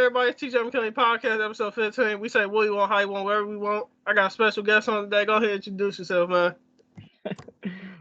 everybody? It's TJ Mckinley Podcast, episode 15. We say what we want, how we want, wherever we want. I got a special guest on today. Go ahead and introduce yourself, man.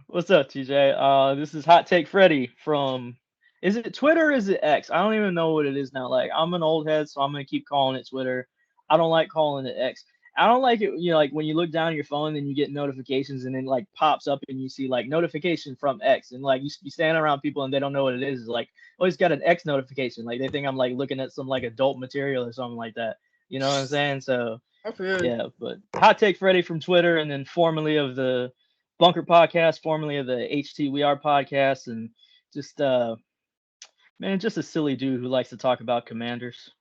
What's up, TJ? This is Hot Take Freddy from. Is it Twitter or is it X? I don't even know what it is now. Like, I'm an old head, so I'm gonna keep calling it Twitter. I don't like calling it X. I don't like it, like when you look down at your phone and you get notifications and then like pops up and you see like notification from X and like you stand around people and they don't know what it is. It's like, oh, it's got an X notification. Like they think I'm like looking at some like adult material or something like that. You know what I'm saying? So I feel you. yeah, but Hot Take Freddy from Twitter, and then formerly of the Bunker Podcast, formerly of the HT We Are Podcast, and just man, just a silly dude who likes to talk about Commanders.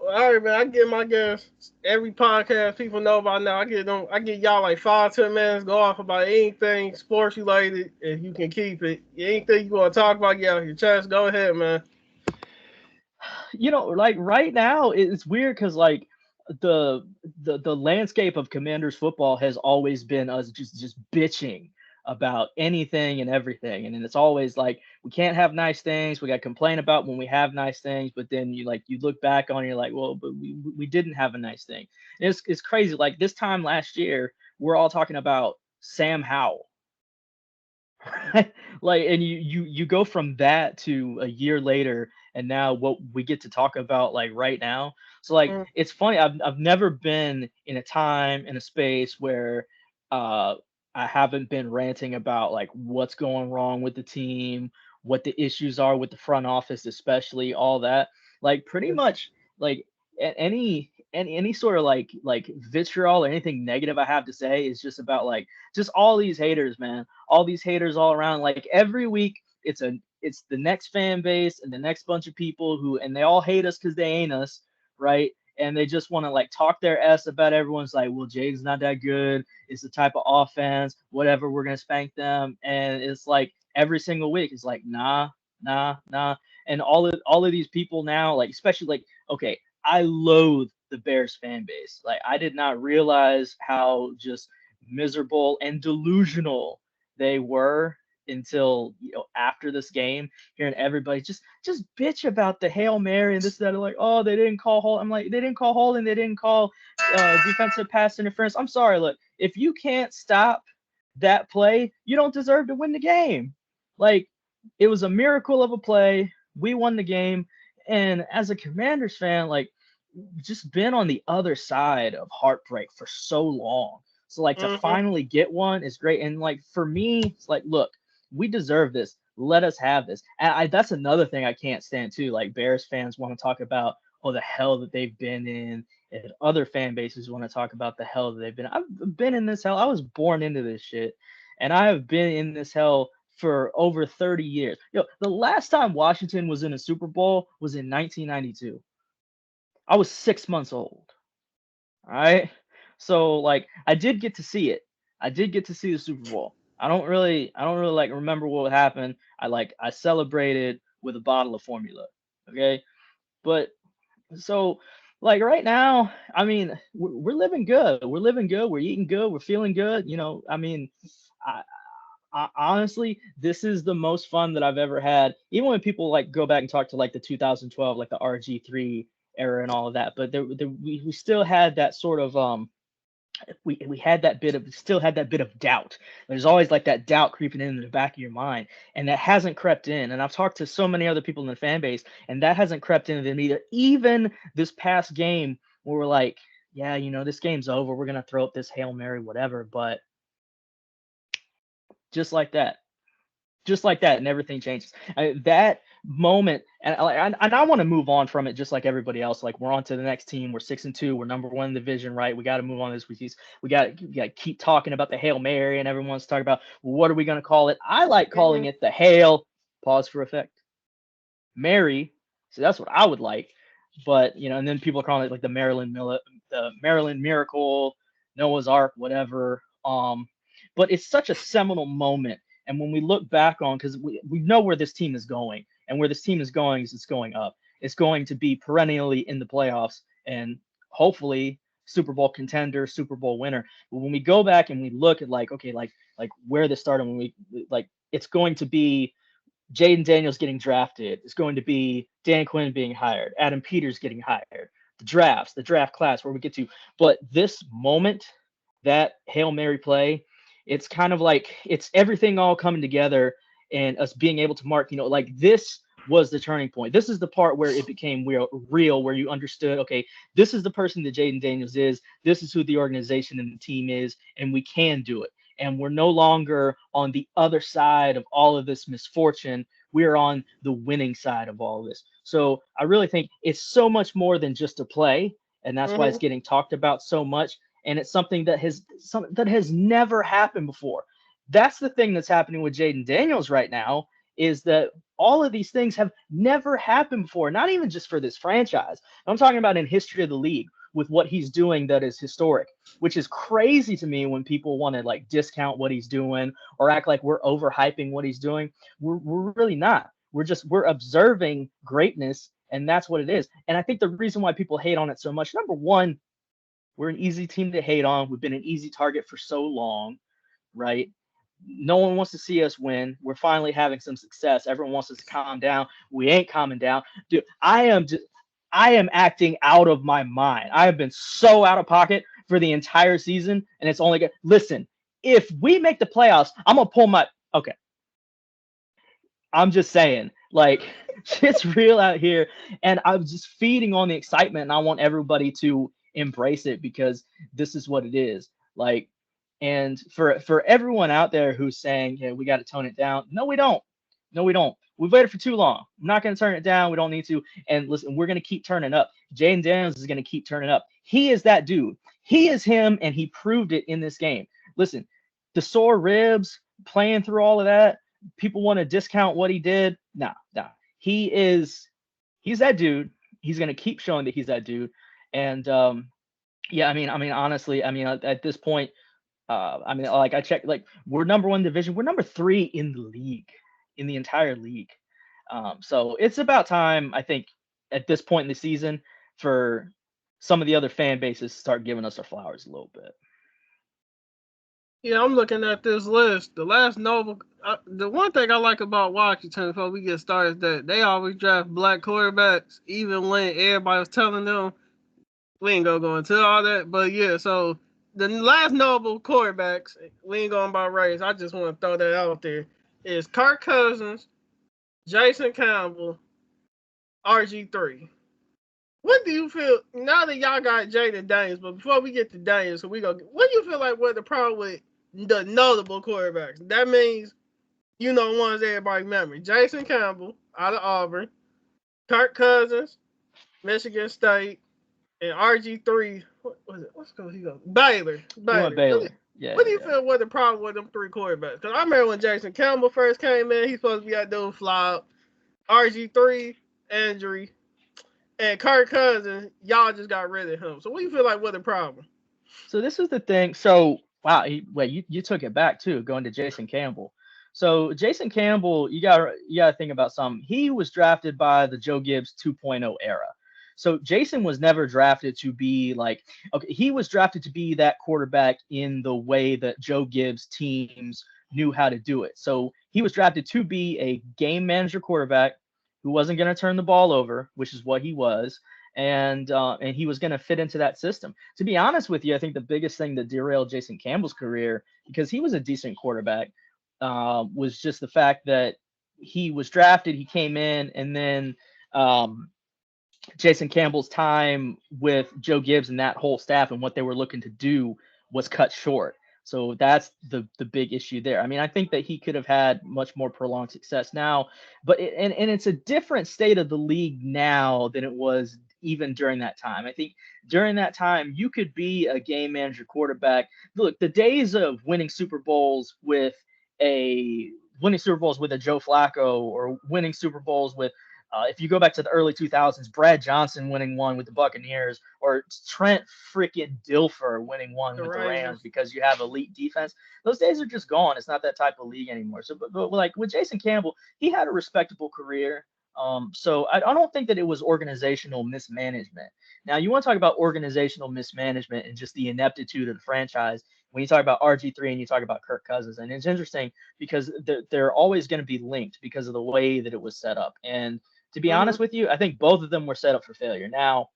Well, all right, man. I get my guests every podcast people know about now. I get them. I get y'all like 5-10 minutes. Go off about anything sports related, if you can keep it. Anything you want to talk about, get out your chest. Go ahead, man. Like right now, it's weird because like the the landscape of Commanders football has always been us just bitching about anything and everything, and then it's always like we can't have nice things. We got to complain about when we have nice things, but then you look back on it, you're like, well, but we didn't have a nice thing. And it's crazy. Like this time last year, we're all talking about Sam Howell. Like, and you go from that to a year later and now what we get to talk about like right now. So like Mm, it's funny, I've never been in a time in a space where uh I haven't been ranting about like what's going wrong with the team, what the issues are with the front office, especially all that. Like pretty much like any sort of like vitriol or anything negative I have to say is just about like just all these haters, man, all these haters all around. Like every week, it's the next fan base and the next bunch of people who and they all hate us because they ain't us, right? And they just want to like talk their s about everyone's like, well, Jade's not that good. It's the type of offense, whatever. We're gonna spank them, and it's like every single week, it's like nah, nah, nah. And all of these people now, like especially like okay, I loathe the Bears fan base. Like I did not realize how just miserable and delusional they were until after this game, hearing everybody just bitch about the Hail Mary and this that. Like, oh, they didn't call hold. I'm like, they didn't call holding, they didn't call defensive pass interference. I'm sorry, look, if you can't stop that play, you don't deserve to win the game. Like, it was a miracle of a play. We won the game, and as a Commanders fan, like, just been on the other side of heartbreak for so long. So like to mm-hmm. finally get one is great. And like for me, it's like, look, we deserve this. Let us have this. And that's another thing I can't stand too. Like Bears fans want to talk about the hell that they've been in, and other fan bases want to talk about the hell that they've been. I've been in this hell. I was born into this shit, and I have been in this hell for over 30 years. The last time Washington was in a Super Bowl was in 1992. I was 6 months old. All right. So like I did get to see it. I did get to see the Super Bowl. I don't really like remember what happened. I celebrated with a bottle of formula. Okay. But so like right now, I mean, we're living good. We're living good. We're eating good. We're feeling good. I mean, I, honestly, this is the most fun that I've ever had. Even when people like go back and talk to like the 2012, like the RG3 era and all of that, but we still had that sort of we had that bit of still had that bit of doubt. There's always like that doubt creeping in the back of your mind, and that hasn't crept in. And I've talked to so many other people in the fan base, and that hasn't crept into them either. Even this past game, where we're like, yeah, this game's over. We're gonna throw up this Hail Mary, whatever. But just like that, and everything changes. That moment, and I want to move on from it, just like everybody else. Like we're on to the next team. We're 6-2. We're number one in the division, right? We got to move on this. We got to keep talking about the Hail Mary, and everyone's talking about, well, what are we gonna call it? I like calling it the Hail. Pause for effect. Mary. So that's what I would like. But and then people are calling it like the Maryland Miracle, Noah's Ark, whatever. But it's such a seminal moment. And when we look back on, because we know where this team is going, and where this team is going is it's going up. It's going to be perennially in the playoffs and hopefully Super Bowl contender, Super Bowl winner. But when we go back and we look at like, okay, like where this started, when we like, it's going to be Jaden Daniels getting drafted. It's going to be Dan Quinn being hired, Adam Peters getting hired, the draft class where we get to. But this moment, that Hail Mary play, it's kind of like it's everything all coming together and us being able to mark, like this was the turning point. This is the part where it became real, where you understood, okay, this is the person that Jaden Daniels is. This is who the organization and the team is, and we can do it. And we're no longer on the other side of all of this misfortune. We're on the winning side of all of this. So I really think it's so much more than just a play, and that's why it's Mm-hmm. getting talked about so much. And it's something that has never happened before. That's the thing that's happening with Jaden Daniels right now is that all of these things have never happened before, not even just for this franchise. I'm talking about in history of the league with what he's doing that is historic, which is crazy to me when people want to like discount what he's doing or act like we're overhyping what he's doing. We're really not. We're observing greatness, and that's what it is. And I think the reason why people hate on it so much, number one, we're an easy team to hate on. We've been an easy target for so long, right? No one wants to see us win. We're finally having some success. Everyone wants us to calm down. We ain't calming down. Dude, I am acting out of my mind. I have been so out of pocket for the entire season, and it's only good. Listen, if we make the playoffs, I'm gonna pull my okay. I'm just saying, like, it's real out here, and I'm just feeding on the excitement, and I want everybody to embrace it because this is what it is. Like, and for everyone out there who's saying, "Yeah, we got to tone it down," no, we don't. No, we don't. We've waited for too long. I'm not going to turn it down. We don't need to. And listen, we're going to keep turning up. Jaden Daniels is going to keep turning up. He is that dude. He is him, and he proved it in this game. Listen, the sore ribs, playing through all of that, people want to discount what he did. No, no. He's that dude. He's gonna keep showing that he's that dude. And yeah, I mean, honestly, I mean, at this point, I mean, like I checked, like we're number one division, we're number three in the league, in the entire league. So it's about time, I think, at this point in the season, for some of the other fan bases to start giving us our flowers a little bit. Yeah, I'm looking at this list. The last Nova, the one thing I like about Washington before we get started is that they always draft black quarterbacks, even when everybody was telling them we ain't gonna go into all that. But yeah, so the last notable quarterbacks, we ain't going by race. I just want to throw that out there. Is Kirk Cousins, Jason Campbell, RG3. What do you feel now that y'all got Jaden Daniels? But before we get to Daniels, so we go. What do you feel like? What the problem with the notable quarterbacks? That means ones everybody remember. Jason Campbell out of Auburn, Kirk Cousins, Michigan State, and RG3. What was it? What's going he go? Baylor. He went Baylor. Baylor. Yeah, What do yeah, you yeah. feel? What the problem with them three quarterbacks? Because I remember when Jason Campbell first came in, he's supposed to be out doing flop. RG3 injury, and Kirk Cousins, y'all just got rid of him. So what do you feel like? What the problem? So this is the thing. So wow, wait, you took it back too, going to Jason Campbell. So Jason Campbell, you got to think about something. He was drafted by the Joe Gibbs 2.0 era. So Jason was never drafted to be like okay, he was drafted to be that quarterback in the way that Joe Gibbs teams knew how to do it. So he was drafted to be a game manager quarterback who wasn't going to turn the ball over, which is what he was, and he was going to fit into that system. To be honest with you, I think the biggest thing that derailed Jason Campbell's career, because he was a decent quarterback, was just the fact that he was drafted, he came in, and then um, Jason Campbell's time with Joe Gibbs and that whole staff and what they were looking to do was cut short. So that's the big issue there. I mean, I think that he could have had much more prolonged success now, but and it's a different state of the league now than it was even during that time. I think during that time you could be a game manager quarterback. Look, the days of winning Super Bowls with a Joe Flacco or winning Super Bowls with if you go back to the early 2000s, Brad Johnson winning one with the Buccaneers, or Trent freaking Dilfer winning one The with the Rams Ravens. because you have elite defense. Those days are just gone. It's not that type of league anymore. So, but like with Jason Campbell, he had a respectable career. So I don't think that it was organizational mismanagement. Now, you want to talk about organizational mismanagement and just the ineptitude of the franchise. when you talk about RG3 and you talk about Kirk Cousins. And it's interesting because they're always going to be linked because of the way that it was set up. And to be Mm-hmm. honest with you, I think both of them were set up for failure. Now,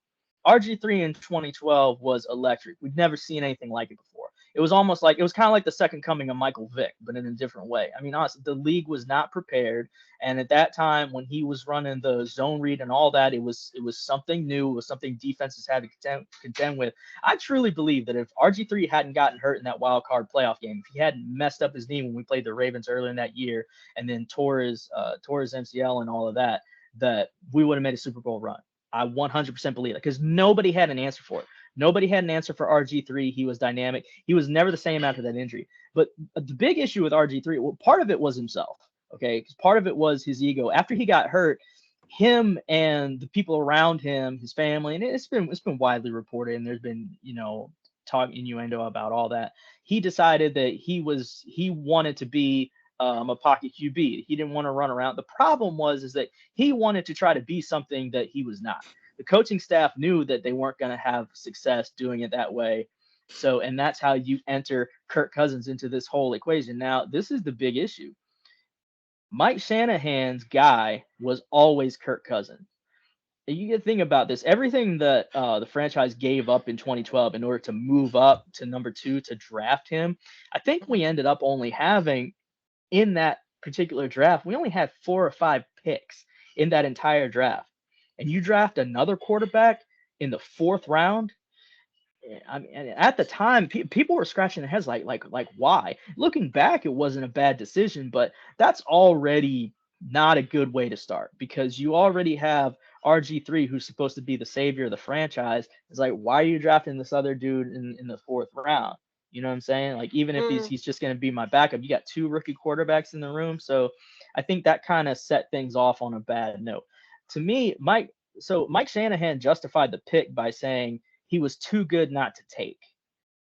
RG3 in 2012 was electric. We've never seen anything like it before. It was almost like it was kind of like the second coming of Michael Vick, but in a different way. I mean, honestly, the league was not prepared, and at that time when he was running the zone read and all that, it was something new. It was something defenses had to contend with. I truly believe that if RG3 hadn't gotten hurt in that wild card playoff game, if he hadn't messed up his knee when we played the Ravens earlier in that year, and then tore his MCL and all of that, that we would have made a Super Bowl run. I 100% believe that because nobody had an answer for it. Nobody had an answer for RG3. He was dynamic. He was never the same after that injury. But the big issue with RG3, well, part of it was himself, okay? Because part of it was his ego. After he got hurt, him and the people around him, his family, and it's been widely reported, and there's been talk innuendo about all that. He decided that he wanted to be a pocket QB. He didn't want to run around. The problem was is that he wanted to try to be something that he was not. The coaching staff knew that they weren't going to have success doing it that way. So, and that's how you enter Kirk Cousins into this whole equation. Now, this is the big issue. Mike Shanahan's guy was always Kirk Cousins. You get to think about this. Everything that the franchise gave up in 2012 in order to move up to number 2 to draft him, I think we ended up only having in that particular draft, we only had 4 or 5 picks in that entire draft. And you draft another quarterback in the 4th round. I mean, at the time, people were scratching their heads like why? Looking back, it wasn't a bad decision, but that's already not a good way to start because you already have RG3, who's supposed to be the savior of the franchise. It's like, why are you drafting this other dude in the 4th round? You know what I'm saying? Like, even if he's Mm-hmm. he's just going to be my backup, you got 2 rookie quarterbacks in the room. So I think that kind of set things off on a bad note. To me, Mike Shanahan justified the pick by saying he was too good not to take.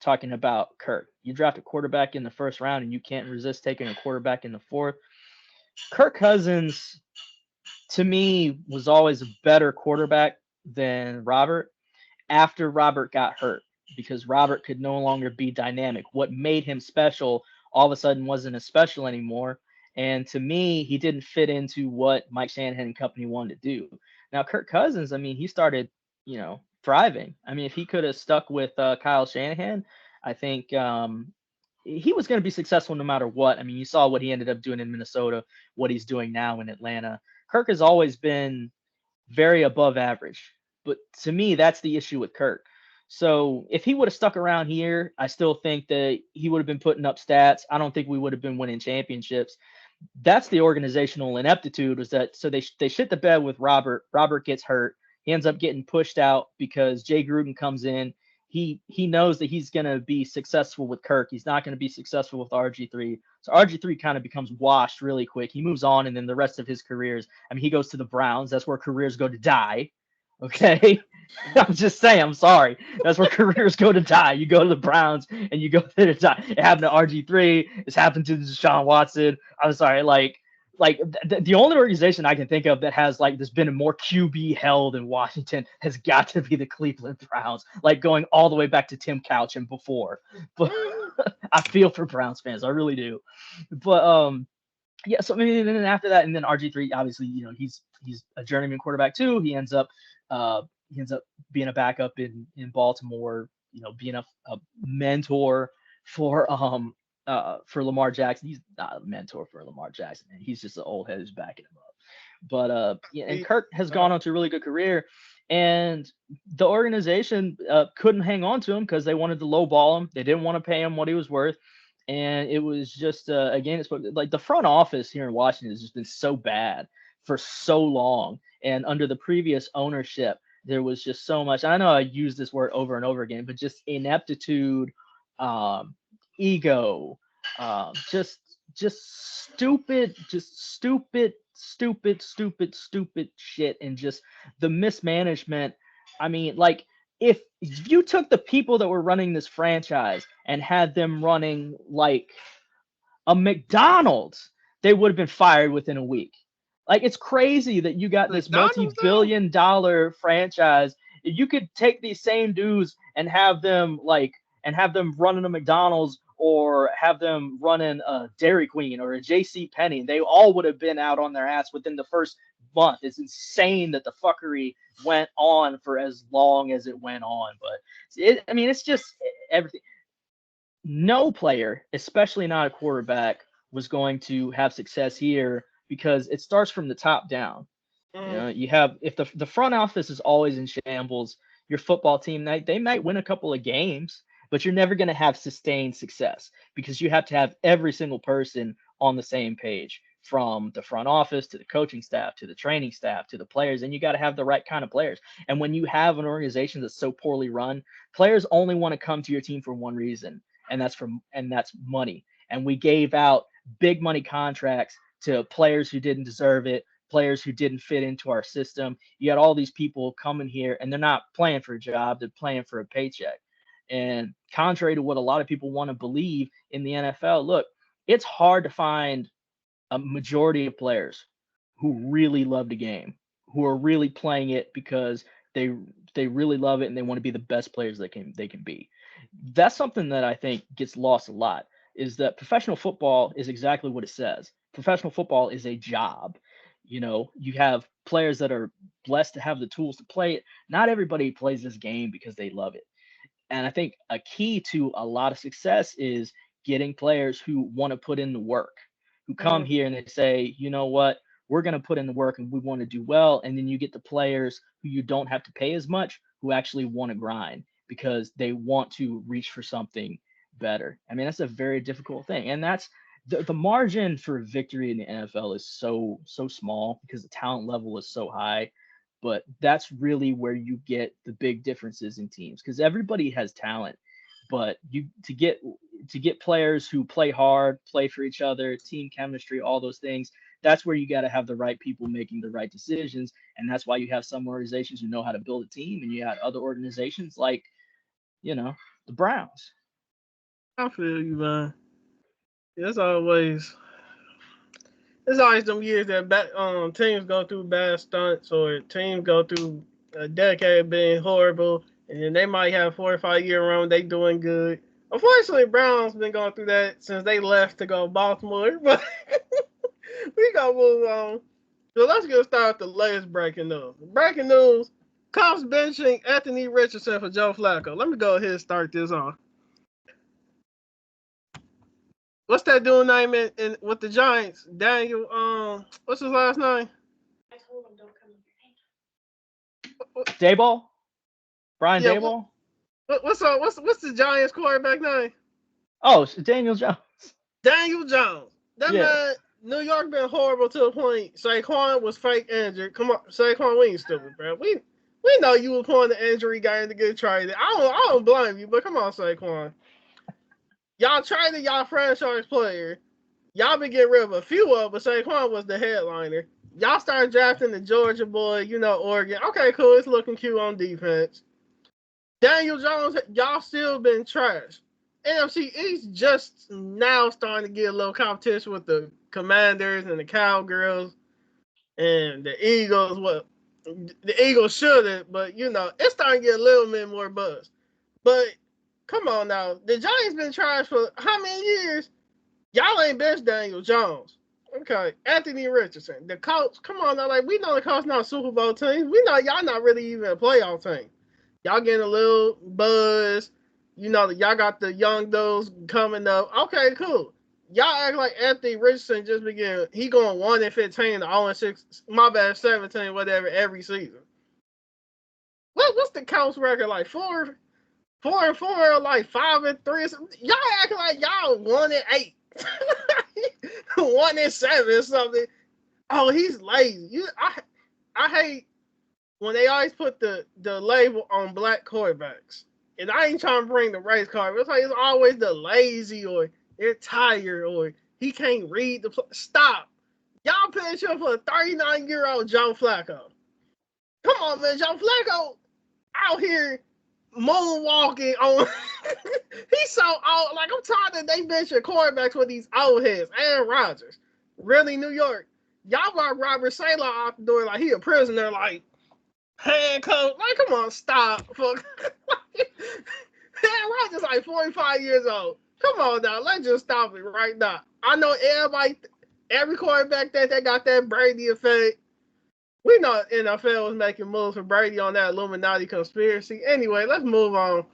Talking about Kirk, you draft a quarterback in the 1st round and you can't resist taking a quarterback in the 4th. Kirk Cousins, to me, was always a better quarterback than Robert after Robert got hurt because Robert could no longer be dynamic. What made him special all of a sudden wasn't as special anymore. And to me, he didn't fit into what Mike Shanahan and company wanted to do. Now, Kirk Cousins, I mean, he started, thriving. I mean, if he could have stuck with Kyle Shanahan, I think he was going to be successful no matter what. I mean, you saw what he ended up doing in Minnesota, what he's doing now in Atlanta. Kirk has always been very above average. But to me, that's the issue with Kirk. So if he would have stuck around here, I still think that he would have been putting up stats. I don't think we would have been winning championships. That's the organizational ineptitude. Was that so they shit the bed with Robert. Robert gets hurt. He ends up getting pushed out because Jay Gruden comes in. He knows that he's going to be successful with Kirk. He's not going to be successful with RG3. So RG3 kind of becomes washed really quick. He moves on, and then the rest of his careers, I mean, he goes to the Browns. That's where careers go to die. Okay. I'm just saying, I'm sorry. That's where careers go to die. You go to the Browns and you go there to die. It happened to RG3. It's happened to Deshaun Watson. I'm sorry. The only organization I can think of that has there's been a more QB hell than Washington has got to be the Cleveland Browns, like going all the way back to Tim Couch and before. But I feel for Browns fans, I really do. But yeah. So I mean, and then after that, and then RG3, obviously, he's a journeyman quarterback too. He ends up being a backup in Baltimore. Being a mentor for Lamar Jackson. He's not a mentor for Lamar Jackson, man. He's just an old head who's backing him up. But yeah, and Kirk has gone on to a really good career, and the organization couldn't hang on to him because they wanted to lowball him. They didn't want to pay him what he was worth, and it was just again, it's like the front office here in Washington has just been so bad for so long, and under the previous ownership, there was just so much. I know I use this word over and over again, but just ineptitude, um, ego, just stupid shit, and just the mismanagement. I mean, like if you took the people that were running this franchise and had them running like a McDonald's, they would have been fired within a week. Like it's crazy that you got this McDonald's though. multi-billion dollar franchise. You could take these same dudes and have them like and have them running a McDonald's or have them running a Dairy Queen or a J.C. Penney. They all would have been out on their ass within the first month. It's insane that the fuckery went on for as long as it went on. But I mean, it's just everything. No player, especially not a quarterback, was going to have success here because it starts from the top down. You know, you have if the front office is always in shambles, your football team they might win a couple of games, but you're never going to have sustained success because you have to have every single person on the same page, from the front office to the coaching staff to the training staff to the players, and you got to have the right kind of players. And when you have an organization that's so poorly run, players only want to come to your team for one reason, and that's money. And we gave out big money contracts to players who didn't deserve it, players who didn't fit into our system. You got all these people coming here and they're not playing for a job, they're playing for a paycheck. And contrary to what a lot of people want to believe in the NFL, look, it's hard to find a majority of players who really love the game, who are really playing it because they really love it and they want to be the best players they can be. That's something that I think gets lost a lot, is that professional football is exactly what it says. Professional football is a job. You know, you have players that are blessed to have the tools to play it. Not everybody plays this game because they love it. And I think a key to a lot of success is getting players who want to put in the work, who come here and they say, you know what, we're going to put in the work and we want to do well. And then you get the players who you don't have to pay as much, who actually want to grind because they want to reach for something better. I mean, that's a very difficult thing. And that's the margin for victory in the NFL is so small because the talent level is so high. But that's really where you get the big differences in teams, because everybody has talent, but you to get players who play hard, play for each other, team chemistry, all those things. That's where you got to have the right people making the right decisions, and that's why you have some organizations who know how to build a team, and you have other organizations like, you know, the Browns. I feel you, man. It's always them years that teams go through bad stunts or teams go through a decade being horrible, and then they might have 4 or 5 year run they doing good. Unfortunately, Browns been going through that since they left to go Baltimore, but we gonna move on. So let's get started with the latest breaking news. Breaking news: Cops benching Anthony Richardson for Joe Flacco. Let me go ahead and start this off. What's that dude name in with the Giants? Daniel. What's his last name? Dayball, Brian Yeah. Dayball. What's the Giants quarterback name? Oh, it's Daniel Jones. Daniel Jones. That Yeah. man. New York been horrible to the point. Saquon was fake injured. Come on, Saquon, we ain't stupid, bro. We know you was pulling the injury game to get traded. I don't blame you, but come on, Saquon. Y'all traded y'all franchise player. Y'all been getting rid of a few of them, but Saquon was the headliner. Y'all started drafting the Georgia boy, Oregon. Okay, cool. It's looking cute on defense. Daniel Jones, y'all still been trash. NFC East just now starting to get a little competition with the Commanders and the Cowgirls and the Eagles. Well, the Eagles shouldn't, but it's starting to get a little bit more buzz. But come on now, the Giants been trash for how many years? Y'all ain't bench Daniel Jones. Okay, Anthony Richardson, the Colts. Come on now, like we know the Colts not Super Bowl teams. We know y'all not really even a playoff team. Y'all getting a little buzz. Y'all got the young dudes coming up. Okay, cool. Y'all act like Anthony Richardson just began. He going 1-15, 0-6. My bad, 17, whatever, every season. What's the Colts record like? 4-4, like 5-3. Y'all acting like y'all 1-8, 1-7 or something. Oh, he's lazy. I hate when they always put the label on black quarterbacks. And I ain't trying to bring the race card. It's like it's always the lazy or they're tired or he can't read the play. Stop. Y'all pinch him for a 39-year-old Joe Flacco. Come on, man. Joe Flacco out here moonwalking on. He's so old. Like, I'm tired that they benching quarterbacks with these old heads. Aaron Rodgers. Really, New York. Y'all brought Robert Saleh out the door like he a prisoner, like handcuffed. Like, come on, stop. Aaron Rodgers like 45 years old. Come on now, let's just stop it right now. I know everybody, every quarterback that they got that Brady effect. We know NFL was making moves for Brady on that Illuminati conspiracy. Anyway, let's move on.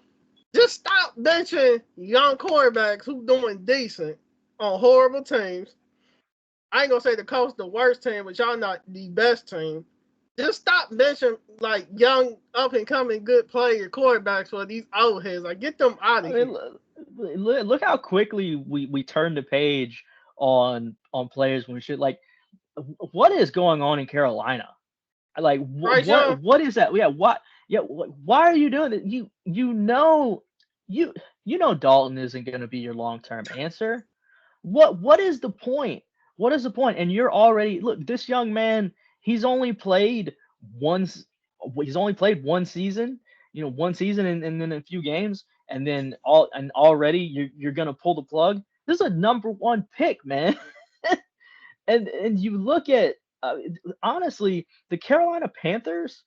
Just stop benching young quarterbacks who doing decent on horrible teams. I ain't gonna say the coach the worst team, but y'all not the best team. Just stop benching like young up and coming good player quarterbacks for these old heads. Like get them out I of mean, here. look how quickly we turned the page on players when we should like. What is going on in Carolina? Like Right, Sean? what is that? Yeah, what? Yeah, why are you doing it? You you know Dalton isn't going to be your long term answer. What is the point? What is the point? And you're already look. This young man, he's only played once. He's only played one season. You know, one season and then a few games, and then already you're gonna pull the plug. This is a number one pick, man. And you look at honestly, the Carolina Panthers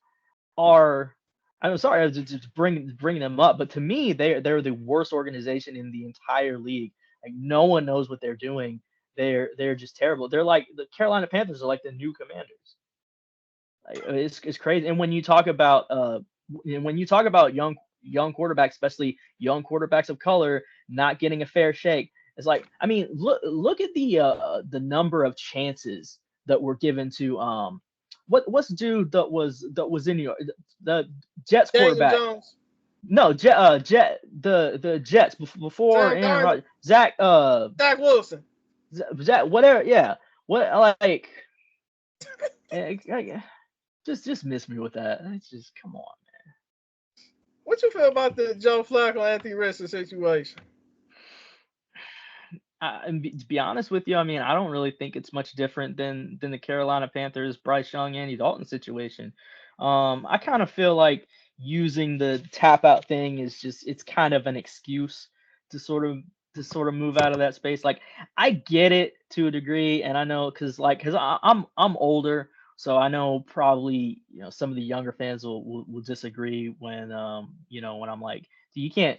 are. I'm sorry, I was just bringing them up, but to me, they're the worst organization in the entire league. Like no one knows what they're doing. They're just terrible. They're like the Carolina Panthers are like the new Commanders. Like, it's crazy. And when you talk about young quarterbacks, especially young quarterbacks of color, not getting a fair shake, it's like I mean look at the number of chances that were given to what's the dude that was in New York, the Jets Daniel quarterback. Jones, No, Jet the Jets before Sam Aaron Darnold, Rodgers, Zach Zach Wilson. Zach whatever, yeah. What like just miss me with that. It's just come on. What you feel about the Joe Flacco Anthony Richardson situation? To be honest with you, I mean, I don't really think it's much different than the Carolina Panthers, Bryce Young, Andy Dalton situation. I kind of feel like using the tap out thing is just it's kind of an excuse to sort of move out of that space. Like I get it to a degree, and I know because I'm older, so I know probably some of the younger fans will disagree when when I'm like you can't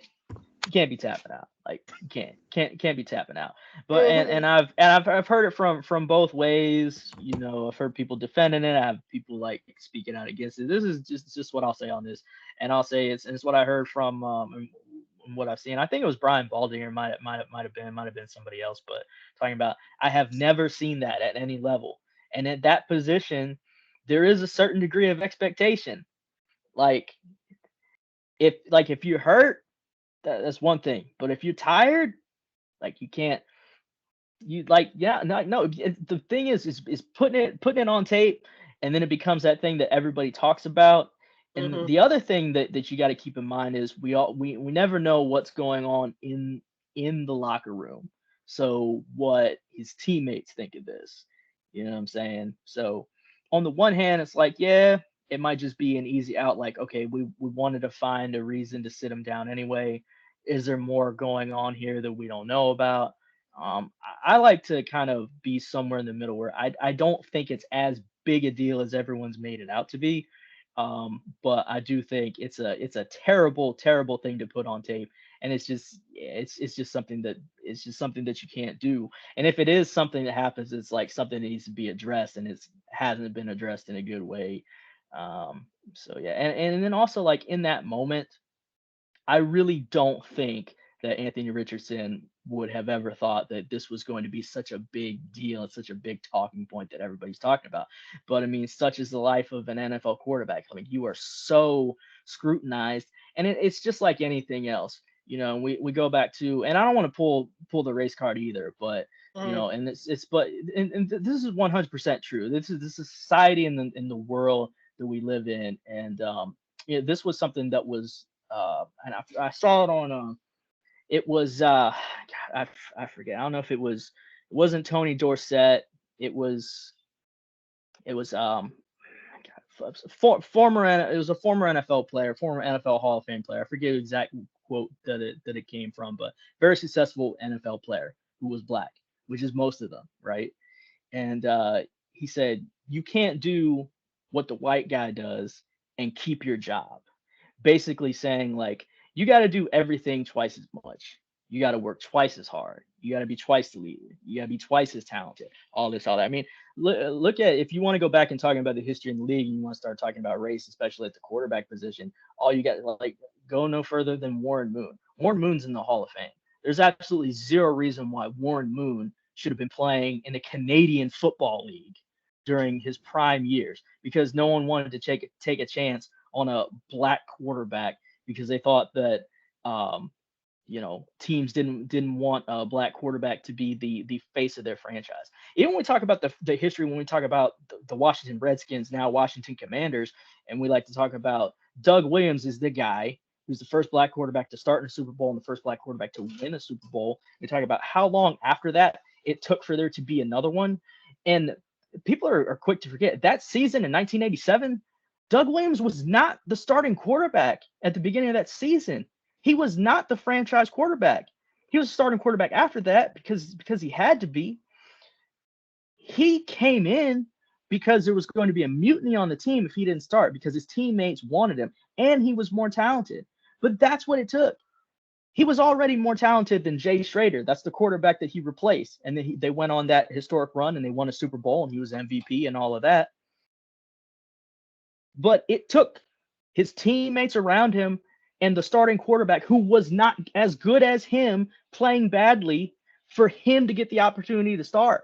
be tapping out. Like you can't be tapping out. But Mm-hmm. I've heard it from both ways. I've heard people defending it. I have people like speaking out against it. This is just what I'll say on this, and I'll say it's what I heard from and what I've seen. I think it was Brian Baldinger. Might have been somebody else, but talking about I have never seen that at any level, and at that position, there is a certain degree of expectation. Like if you're hurt, that's one thing. But if you're tired, like you can't, you like, yeah, no. The thing is putting it on tape, and then it becomes that thing that everybody talks about. And Mm-hmm. the other thing that you got to keep in mind is we never know what's going on in the locker room. So what his teammates think of this, you know what I'm saying? So on the one hand, it's like, yeah, it might just be an easy out. Like, okay, we wanted to find a reason to sit him down anyway. Is there more going on here that we don't know about? I like to kind of be somewhere in the middle where I don't think it's as big a deal as everyone's made it out to be. But I do think it's a terrible, terrible thing to put on tape. And it's just something that you can't do. And if it is something that happens, it's like something that needs to be addressed and it hasn't been addressed in a good way. So yeah, and then also like in that moment, I really don't think that Anthony Richardson would have ever thought that this was going to be such a big deal and such a big talking point that everybody's talking about. But I mean, such is the life of an NFL quarterback. I mean, you are so scrutinized, and it's just like anything else. We go back to, and I don't want to pull the race card either, but Mm-hmm. and it's but this is 100% true. This is society in the world that we live in, and this was something that was and I saw it on it was God, I forget. I don't know if it wasn't Tony Dorsett. It was it was former it was a former NFL player, former NFL Hall of Fame player. I forget the exact quote that it came from, but very successful NFL player who was black, which is most of them, right? And he said you can't do what the white guy does and keep your job, basically saying like you got to do everything twice as much. You got to work twice as hard. You got to be twice the leader. You got to be twice as talented. All this, all that. I mean, look at, if you want to go back and talking about the history in the league, and you want to start talking about race, especially at the quarterback position. All you got, like, go no further than Warren Moon. Warren Moon's in the Hall of Fame. There's absolutely zero reason why Warren Moon should have been playing in the Canadian Football League during his prime years, because no one wanted to take a chance on a black quarterback, because they thought that um, teams didn't want a black quarterback to be the face of their franchise. Even when we talk about the history, when we talk about the Washington Redskins, now Washington Commanders, and we like to talk about Doug Williams is the guy who's the first black quarterback to start in a Super Bowl and the first black quarterback to win a Super Bowl. We talk about how long after that it took for there to be another one. And people are quick to forget that season in 1987, Doug Williams was not the starting quarterback at the beginning of that season. He was not the franchise quarterback. He was a starting quarterback after that because he had to be. He came in because there was going to be a mutiny on the team if he didn't start, because his teammates wanted him and he was more talented. But that's what it took. He was already more talented than Jay Schrader. That's the quarterback that he replaced. And then they went on that historic run and they won a Super Bowl and he was MVP and all of that. But it took his teammates around him and the starting quarterback, who was not as good as him, playing badly, for him to get the opportunity to start.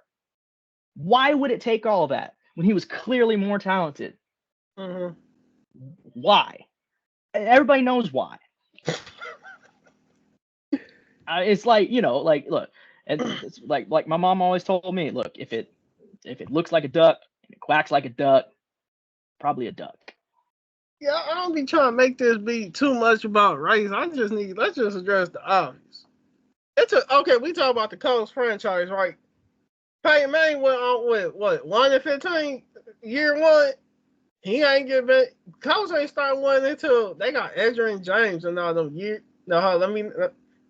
Why would it take all that when he was clearly more talented? Mm-hmm. Why? Everybody knows why. It's like, look, it's like my mom always told me, look, if it looks like a duck and it quacks like a duck, probably a duck. Yeah, I don't be trying to make this be too much about race. Let's just address the obvious. Okay, we talk about the Colts franchise, right? Peyton Manning went on with what, 1-15 year one. He ain't get back. Colts ain't starting one until they got Edgerrin James and all them years. No,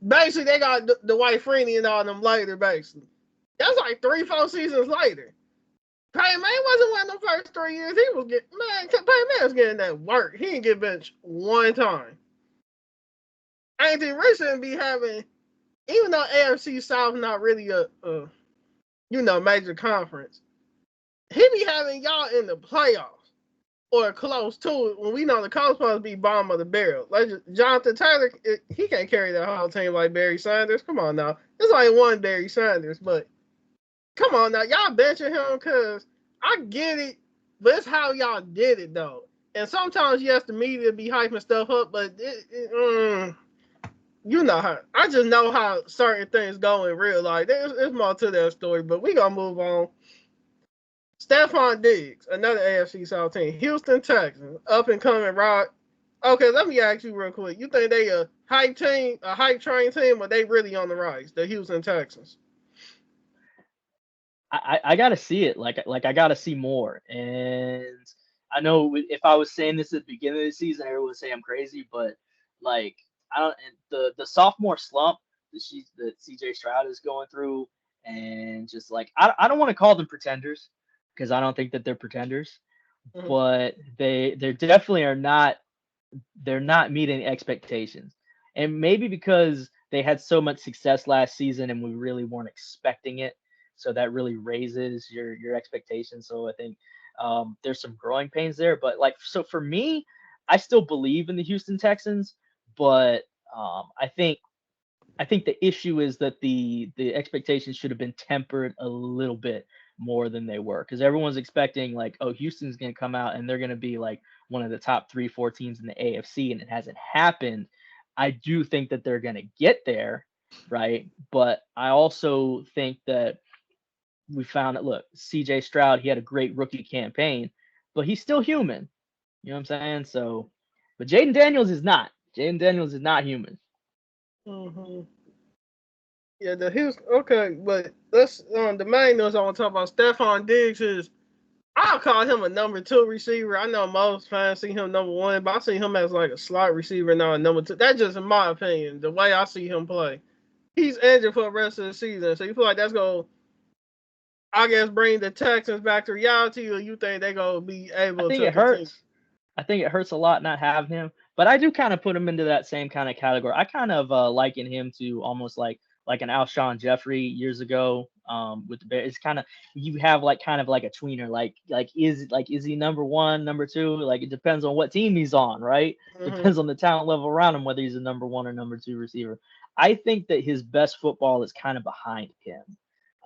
basically they got the White Freeney and all them later. Basically, that's like 3-4 seasons later. Peyton Manning wasn't one of the first 3 years. He was Peyton Manning was getting that work. He didn't get benched one time. Anthony Richardson be having, even though AFC South not really a major conference, he be having y'all in the playoffs or close to it when we know the Colts supposed to be bottom of the barrel. Like Jonathan Taylor, he can't carry that whole team like Barry Sanders. Come on now. There's only one Barry Sanders, but come on now. Y'all benching him because I get it, but it's how y'all did it, though. And sometimes, yes, the media be hyping stuff up, but you know how. I just know how certain things go in real life. There's more to that story, but we going to move on. Stephon Diggs, another AFC South team. Houston Texans, up and coming rock. Okay, let me ask you real quick. You think they a hype team, a hype train team, or they really on the rise? The Houston Texans. I gotta see it. Like I gotta see more. And I know if I was saying this at the beginning of the season, everyone would say I'm crazy. But like I don't. The sophomore slump that CJ Stroud is going through, and just like I don't want to call them pretenders, because I don't think that they're pretenders, Mm-hmm. but they definitely are not. They're not meeting expectations, and maybe because they had so much success last season and we really weren't expecting it, so that really raises your expectations. So I think there's some growing pains there, but like, so for me, I still believe in the Houston Texans, but I think the issue is that the expectations should have been tempered a little bit more than they were, because everyone's expecting like, oh, Houston's going to come out and they're going to be like one of the top 3-4 teams in the AFC, and it hasn't happened. I do think that they're going to get there, right? But I also think that we found that, look, CJ Stroud, he had a great rookie campaign, but he's still human. You know what I'm saying? So, but Jaden Daniels is not. Jaden Daniels is not human. Mm-hmm. Yeah, the Houston. Okay, but let's the main news I want to talk about. Stephon Diggs is. I'll call him a number 2 receiver. I know most fans see him number 1, but I see him as like a slot receiver, not a number 2. That's just in my opinion, the way I see him play. He's injured for the rest of the season, so you feel like that's going to, I guess, bring the Texans back to reality, or you think they're going to be I able think to it continue? hurts. I think it hurts a lot not having him, but I do kind of put him into that same kind of category. I kind of liken him to almost like an Alshon Jeffrey years ago with the Bears. It's kind of you have like kind of like a tweener, like is he number one, number two? Like it depends on what team he's on, right? Mm-hmm. Depends on the talent level around him whether he's a number one or number two receiver. I think that his best football is kind of behind him,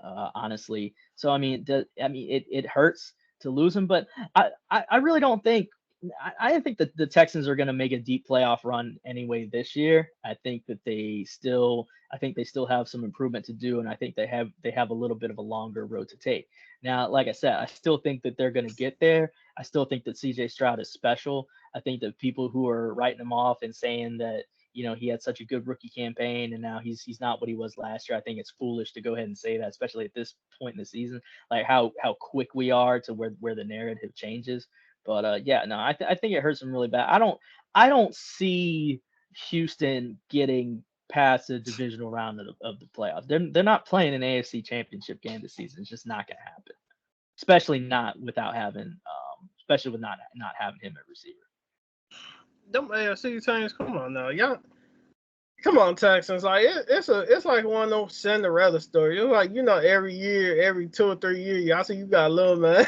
honestly. So I mean, it hurts to lose him, but I really don't think I think that the Texans are going to make a deep playoff run anyway this year. I think they still have some improvement to do, and I think they have a little bit of a longer road to take. Now, like I said, I still think that they're going to get there. I still think that C.J. Stroud is special. I think that people who are writing him off and saying that he had such a good rookie campaign and now he's not what he was last year. I think it's foolish to go ahead and say that, especially at this point in the season, like how quick we are to where the narrative changes. But yeah, no, I think it hurts them really bad. I don't see Houston getting past the divisional round of the playoffs. They're not playing an AFC Championship game this season. It's just not going to happen. Especially with not having him at receiver. Them AFC teams, come on now, y'all. Come on, Texans. Like it's like one of those Cinderella stories. It's like every year, every 2 or 3 years, y'all see you got a little man.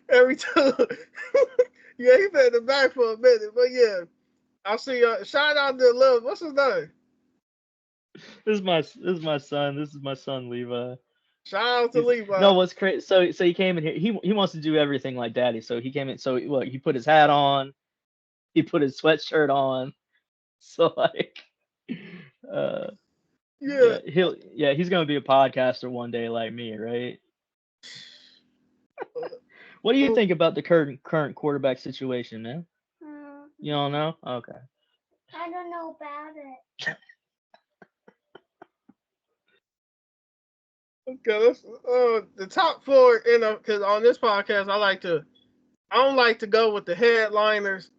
Every two, yeah, he been in the back for a minute, but yeah, I see. Shout out to Lil. What's his name? This is my son. This is my son Levi. Shout out to No, Levi. what's crazy? So he came in here. He wants to do everything like daddy. So he came in. So look, he put his hat on. He put his sweatshirt on. So like, uh, Yeah. he's gonna be a podcaster one day like me, right? What do you think about the current quarterback situation, man? You don't know? Okay. I don't know about it. Okay, let's the top four because on this podcast I don't like to go with the headliners,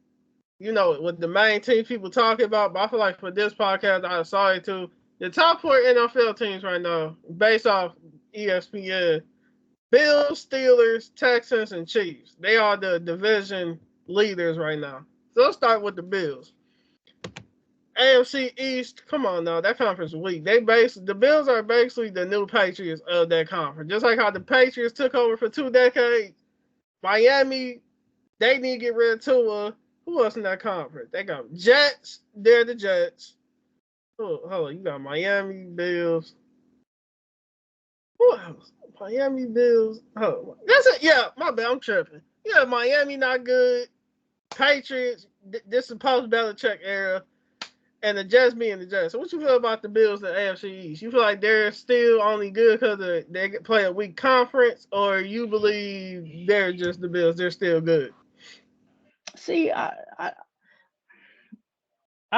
with the main team people talking about, but I feel like for this podcast I decided to the top four NFL teams right now, based off ESPN: Bills, Steelers, Texans, and Chiefs. They are the division leaders right now. So let's start with the Bills. AFC East, come on now, that conference is weak. The Bills are basically the new Patriots of that conference. Just like how the Patriots took over for 2 decades, Miami, they need to get rid of Tua. Who else in that conference? They got Jets. They're the Jets. Oh, hold on, you got Miami, Bills. Who else? Miami, Bills. Oh, that's it. Yeah, my bad. I'm tripping. Yeah, Miami not good. Patriots. This is post Belichick era. And the Jets being the Jets. So what you feel about the Bills in the AFC East? You feel like they're still only good because they play a weak conference, or you believe they're just the Bills? They're still good. See, I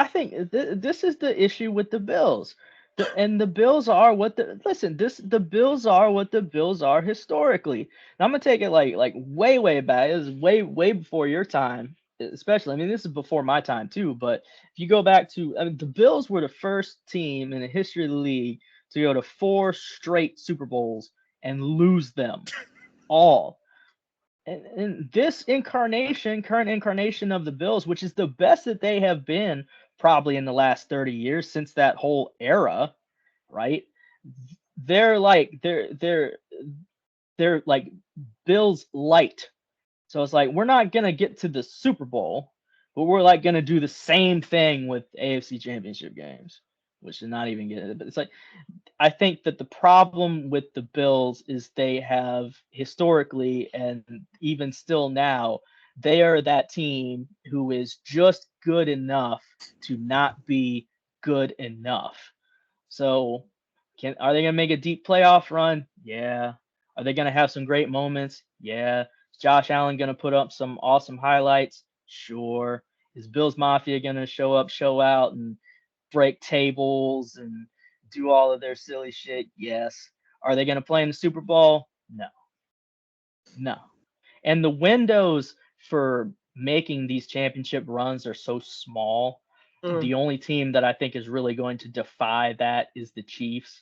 think this is the issue with the Bills. And the Bills are what the Bills are what the Bills are historically. Now I'm gonna take it like way back. It was way before your time, especially. I mean, this is before my time too. But if you go back to, I mean, the Bills were the first team in the history of the league to go to 4 straight Super Bowls and lose them all. And this current incarnation of the Bills, which is the best that they have been probably in the last 30 years since that whole era, right? They're like they're like Bills light. So it's like we're not gonna get to the Super Bowl, but we're like gonna do the same thing with AFC Championship games, which is not even getting it. But it's like I think that the problem with the Bills is they have historically and even still now, they are that team who is just good enough to not be good enough. So, are they going to make a deep playoff run? Yeah. Are they going to have some great moments? Yeah. Is Josh Allen going to put up some awesome highlights? Sure. Is Bills Mafia going to show up, show out, and break tables and do all of their silly shit? Yes. Are they going to play in the Super Bowl? No. No. And the windows for making these championship runs are so small. Mm. The only team that I think is really going to defy that is the Chiefs.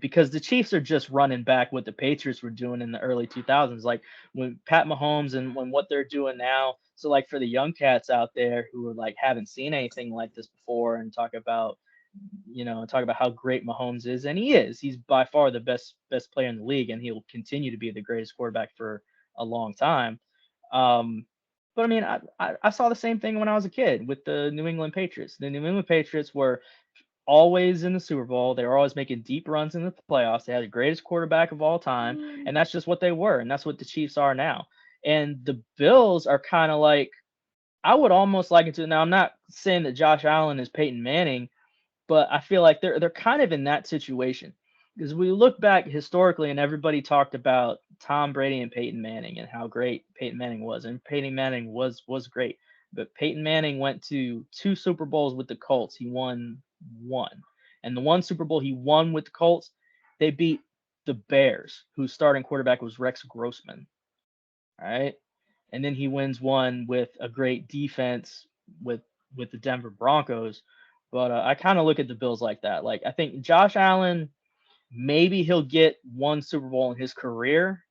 because the Chiefs are just running back what the Patriots were doing in the early 2000s, like when Pat Mahomes and when what they're doing now. So like for the young cats out there who are like haven't seen anything like this before and talk about how great Mahomes is, and he is. He's by far the best player in the league, and he'll continue to be the greatest quarterback for a long time. But I mean, I saw the same thing when I was a kid with the New England Patriots. The New England Patriots were always in the Super Bowl. They were always making deep runs in the playoffs. They had the greatest quarterback of all time, and that's just what they were, and that's what the Chiefs are now. And the Bills are kind of like, I would almost like it to. Now, I'm not saying that Josh Allen is Peyton Manning, but I feel like they're kind of in that situation because we look back historically and everybody talked about Tom Brady and Peyton Manning and how great Peyton Manning was, and Peyton Manning was great. But Peyton Manning went to 2 Super Bowls with the Colts. He won one, and the one Super Bowl he won with the Colts, they beat the Bears, whose starting quarterback was Rex Grossman. All right, and then he wins one with a great defense with the Denver Broncos. But I kind of look at the Bills like that. Like I think Josh Allen, maybe he'll get one Super Bowl in his career,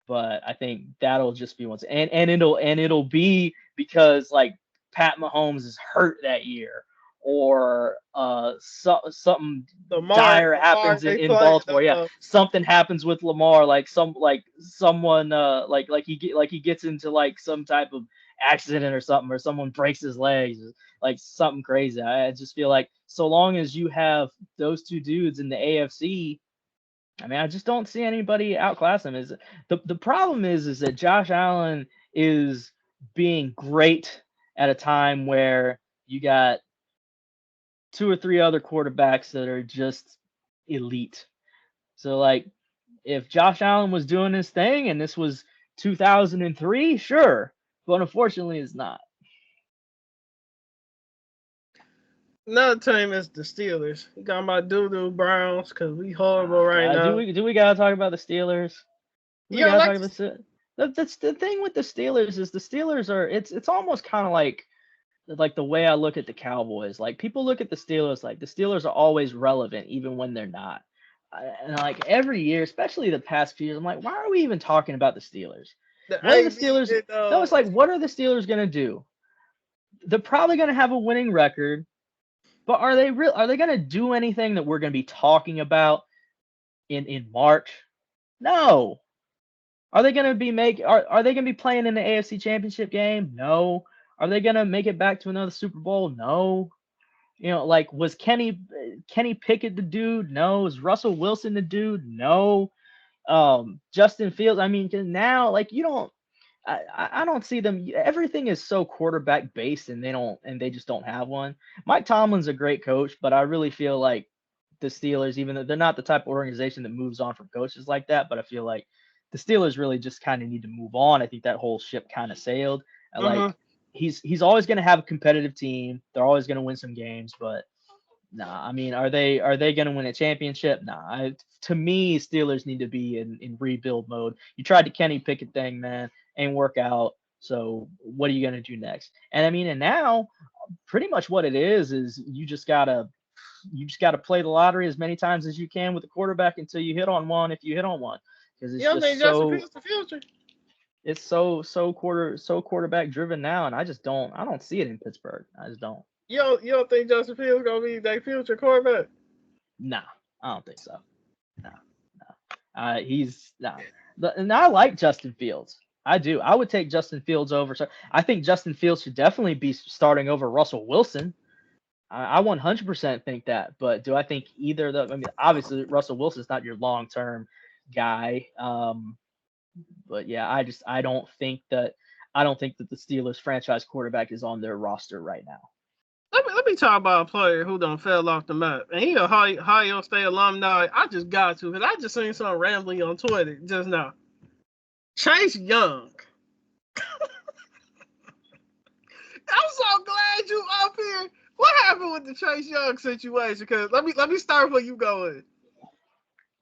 but I think that'll just be once, and it'll be because like Pat Mahomes is hurt that year, or something dire Lamar, happens they in play. Baltimore. Yeah, something happens with Lamar, like someone like he gets into like some type of accident or something, or someone breaks his legs, like something crazy. I just feel like so long as you have those two dudes in the AFC, I mean, I just don't see anybody outclass him. Is the problem is that Josh Allen is being great at a time where you got 2 or 3 other quarterbacks that are just elite. So like if Josh Allen was doing his thing and this was 2003, sure, but unfortunately it's not. Another team is the Steelers. You got my doo-doo Browns because we horrible right God, now. do we gotta talk about the Steelers? We You don't gotta like talk about that's the thing with the Steelers is the Steelers are it's almost kind of like the way I look at the Cowboys. Like people look at the Steelers like the Steelers are always relevant even when they're not. And like every year, especially the past few years, I'm like, why are we even talking about the Steelers? the What are the AB Steelers? did, No, it's like, what are the Steelers gonna do? They're probably gonna have a winning record, but are they real? Are they gonna do anything that we're gonna be talking about in March? No. Are they gonna be are they gonna be playing in the AFC Championship game? No. Are they gonna make it back to another Super Bowl? No. Like was Kenny Pickett the dude? No. Is Russell Wilson the dude? No. Justin Fields. I mean, 'cause now like you don't. I don't see them. Everything is so quarterback based, and they just don't have one. Mike Tomlin's a great coach, but I really feel like the Steelers, even though they're not the type of organization that moves on from coaches like that, but I feel like the Steelers really just kind of need to move on. I think that whole ship kind of sailed. Like he's always going to have a competitive team. They're always going to win some games, but nah. I mean, are they going to win a championship? Nah. To me, Steelers need to be in rebuild mode. You tried the Kenny Pickett thing, man, ain't work out. So what are you going to do next? And I mean, and now pretty much what it is you just gotta play the lottery as many times as you can with the quarterback until you hit on one. If you hit on one, because you don't think Justin Fields the future? it's so quarterback driven now, and I don't see it in Pittsburgh. I just don't. You don't think Justin Fields gonna be their future quarterback? Nah, I don't think so. No, no. He's nah. And I like Justin Fields. I do. I would take Justin Fields over. So I think Justin Fields should definitely be starting over Russell Wilson. I 100% think that. But do I think either of them? I mean, obviously Russell Wilson's not your long-term guy. But yeah, I don't think that the Steelers franchise quarterback is on their roster right now. Let me talk about a player who done fell off the map. And he a Ohio State alumni. I just got to, because I just seen something rambling on Twitter just now. Chase Young. I'm so glad you up here. What happened with the Chase Young situation? Because let me start where you going.